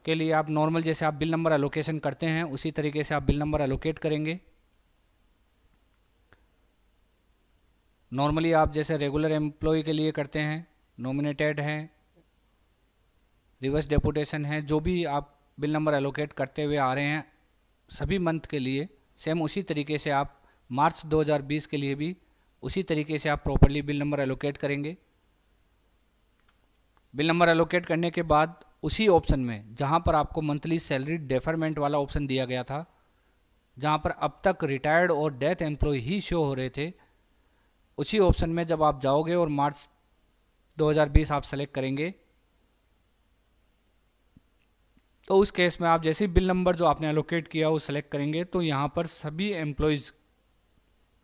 के लिए आप नॉर्मल जैसे आप बिल नंबर एलोकेशन करते हैं उसी तरीके से आप बिल नंबर एलोकेट करेंगे। नॉर्मली आप जैसे रेगुलर एम्प्लॉय के लिए करते हैं, नॉमिनेटेड हैं, रिवर्स डेपुटेशन है, जो भी आप बिल नंबर एलोकेट करते हुए आ रहे हैं सभी मंथ के लिए सेम उसी तरीके से आप मार्च 2020 के लिए भी उसी तरीके से आप प्रॉपर्ली बिल नंबर एलोकेट करेंगे। बिल नंबर एलोकेट करने के बाद उसी ऑप्शन में जहां पर आपको मंथली सैलरी डेफरमेंट वाला ऑप्शन दिया गया था, जहां पर अब तक रिटायर्ड और डेथ एम्प्लॉय ही शो हो रहे थे, उसी ऑप्शन में जब आप जाओगे और मार्च 2020 आप सेलेक्ट करेंगे तो उस केस में आप जैसे ही बिल नंबर जो आपने एलोकेट किया वो सेलेक्ट करेंगे तो यहाँ पर सभी एम्प्लॉयज़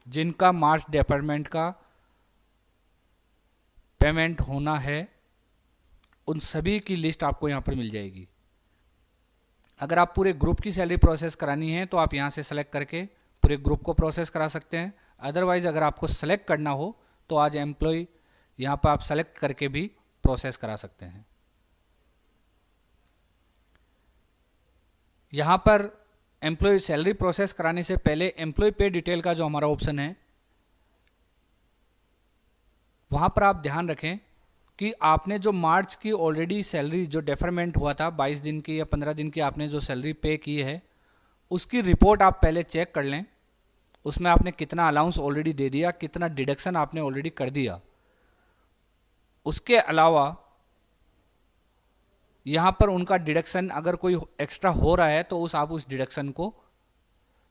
जिनका मार्च डेफरमेंट का पेमेंट होना है उन सभी की लिस्ट आपको यहाँ पर मिल जाएगी। अगर आप पूरे ग्रुप की सैलरी प्रोसेस करानी है तो आप यहाँ से सेलेक्ट करके पूरे ग्रुप को प्रोसेस करा सकते हैं। अदरवाइज अगर आपको सेलेक्ट करना हो तो आज एम्प्लॉय यहाँ पर आप सेलेक्ट करके भी प्रोसेस करा सकते हैं। यहाँ पर एम्प्लॉय सैलरी प्रोसेस कराने से पहले एम्प्लॉय पे डिटेल का जो हमारा ऑप्शन है वहाँ पर आप ध्यान रखें कि आपने जो मार्च की ऑलरेडी सैलरी जो डेफरमेंट हुआ था 22 दिन की या 15 दिन की आपने जो सैलरी पे की है उसकी रिपोर्ट आप पहले चेक कर लें। उसमें आपने कितना अलाउंस ऑलरेडी दे दिया, कितना डिडक्शन आपने ऑलरेडी कर दिया। उसके अलावा यहाँ पर उनका डिडक्शन अगर कोई एक्स्ट्रा हो रहा है तो आप उस डिडक्शन को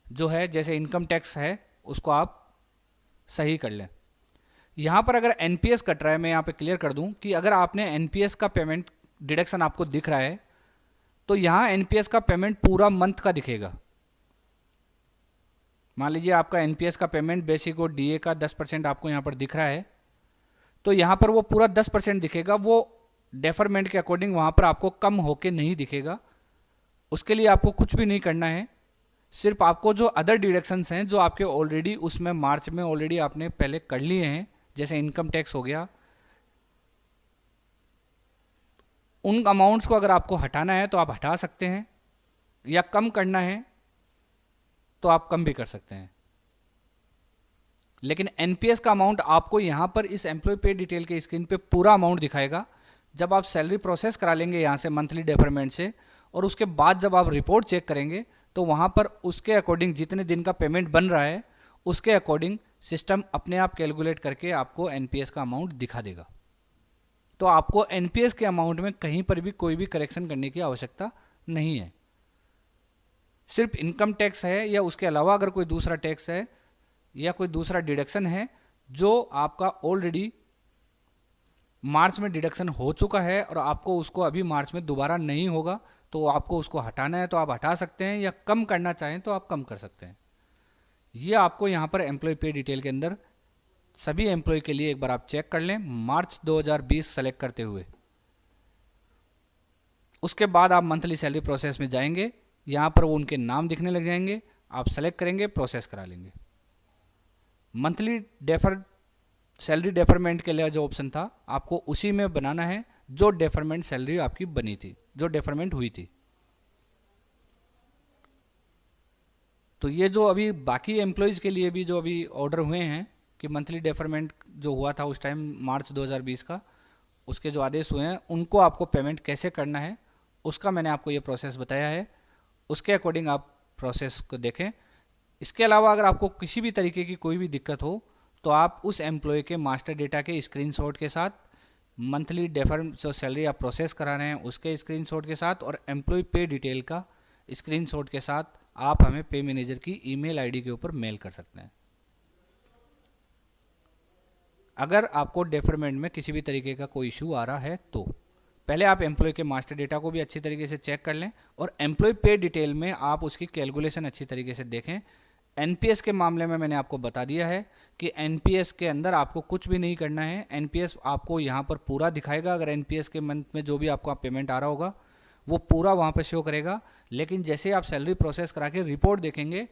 जो है जैसे इनकम टैक्स है उसको आप सही कर लें। यहाँ पर अगर एनपीएस कट रहा है, मैं यहाँ पे क्लियर कर दूँ कि अगर आपने एनपीएस का पेमेंट डिडक्शन आपको दिख रहा है तो यहाँ एनपीएस का पेमेंट पूरा मंथ का दिखेगा। मान लीजिए आपका एनपीएस का पेमेंट बेसिक और डीए का 10% आपको यहाँ पर दिख रहा है तो यहाँ पर वो पूरा 10% दिखेगा, वो डेफरमेंट के अकॉर्डिंग वहाँ पर आपको कम होके नहीं दिखेगा। उसके लिए आपको कुछ भी नहीं करना है, सिर्फ आपको जो अदर डिडक्शंस हैं जो आपके ऑलरेडी उसमें मार्च में ऑलरेडी आपने पहले कर लिए हैं जैसे इनकम टैक्स हो गया, उन अमाउंट्स को अगर आपको हटाना है तो आप हटा सकते हैं या कम करना है तो आप कम भी कर सकते हैं। लेकिन एनपीएस का अमाउंट आपको यहाँ पर इस एम्प्लॉय पे डिटेल के स्क्रीन पे पूरा अमाउंट दिखाएगा। जब आप सैलरी प्रोसेस करा लेंगे यहाँ से मंथली डेफरमेंट से और उसके बाद जब आप रिपोर्ट चेक करेंगे तो वहाँ पर उसके अकॉर्डिंग जितने दिन का पेमेंट बन रहा है उसके अकॉर्डिंग सिस्टम अपने आप कैलकुलेट करके आपको एनपीएस का अमाउंट दिखा देगा। तो आपको एनपीएस के अमाउंट में कहीं पर भी कोई भी करेक्शन करने की आवश्यकता नहीं है। सिर्फ इनकम टैक्स है या उसके अलावा अगर कोई दूसरा टैक्स है या कोई दूसरा डिडक्शन है जो आपका ऑलरेडी मार्च में डिडक्शन हो चुका है और आपको उसको अभी मार्च में दोबारा नहीं होगा तो आपको उसको हटाना है तो आप हटा सकते हैं या कम करना चाहें तो आप कम कर सकते हैं। ये आपको यहाँ पर एम्प्लॉय पे डिटेल के अंदर सभी एम्प्लॉय के लिए एक बार आप चेक कर लें मार्च 2020 सेलेक्ट करते हुए। उसके बाद आप मंथली सैलरी प्रोसेस में जाएंगे, यहाँ पर वो उनके नाम दिखने लग जाएंगे, आप सेलेक्ट करेंगे, प्रोसेस करा लेंगे। मंथली सैलरी डेफरमेंट के लिए जो ऑप्शन था आपको उसी में बनाना है जो डेफरमेंट सैलरी आपकी बनी थी, जो डेफरमेंट हुई थी। तो ये जो अभी बाकी एम्प्लॉयज़ के लिए भी जो अभी ऑर्डर हुए हैं कि मंथली डेफरमेंट जो हुआ था उस टाइम मार्च 2020 का, उसके जो आदेश हुए हैं उनको आपको पेमेंट कैसे करना है उसका मैंने आपको ये प्रोसेस बताया है। उसके अकॉर्डिंग आप प्रोसेस को देखें। इसके अलावा अगर आपको किसी भी तरीके की कोई भी दिक्कत हो तो आप उस एम्प्लॉय के मास्टर डेटा के स्क्रीनशॉट के साथ, मंथली डेफर जो सैलरी आप प्रोसेस करा रहे हैं उसके स्क्रीनशॉट के साथ और एम्प्लॉय पे डिटेल का स्क्रीनशॉट के साथ आप हमें पे मैनेजर की ईमेल आईडी के ऊपर मेल कर सकते हैं। अगर आपको डेफरमेंट में किसी भी तरीके का कोई इशू आ रहा है तो पहले आप एम्प्लॉय के मास्टर डेटा को भी अच्छी तरीके से चेक कर लें और एम्प्लॉय पे डिटेल में आप उसकी कैलकुलेशन अच्छी तरीके से देखें। एनपीएस के मामले में मैंने आपको बता दिया है कि एनपीएस के अंदर आपको कुछ भी नहीं करना है। एनपीएस आपको यहाँ पर पूरा दिखाएगा। अगर एनपीएस के मंथ में जो भी आपको पेमेंट आ रहा होगा वो पूरा वहाँ पर शो करेगा। लेकिन जैसे आप सैलरी प्रोसेस करा के रिपोर्ट देखेंगे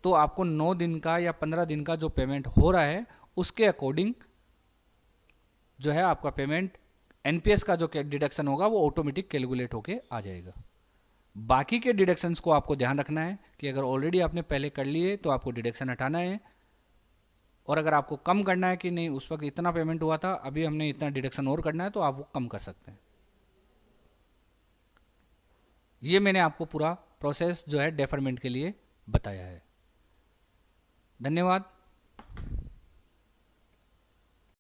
तो आपको 9 दिन का या 15 दिन का जो पेमेंट हो रहा है उसके अकॉर्डिंग जो है आपका पेमेंट एनपीएस का जो डिडक्शन होगा वो ऑटोमेटिक कैलकुलेट होके आ जाएगा। बाकी के डिडक्शंस को आपको ध्यान रखना है कि अगर ऑलरेडी आपने पहले कर लिए तो आपको डिडक्शन हटाना है, और अगर आपको कम करना है कि नहीं उस वक्त इतना पेमेंट हुआ था, अभी हमने इतना डिडक्शन और करना है, तो आप वो कम कर सकते हैं। ये मैंने आपको पूरा प्रोसेस जो है डेफरमेंट के लिए बताया है। धन्यवाद।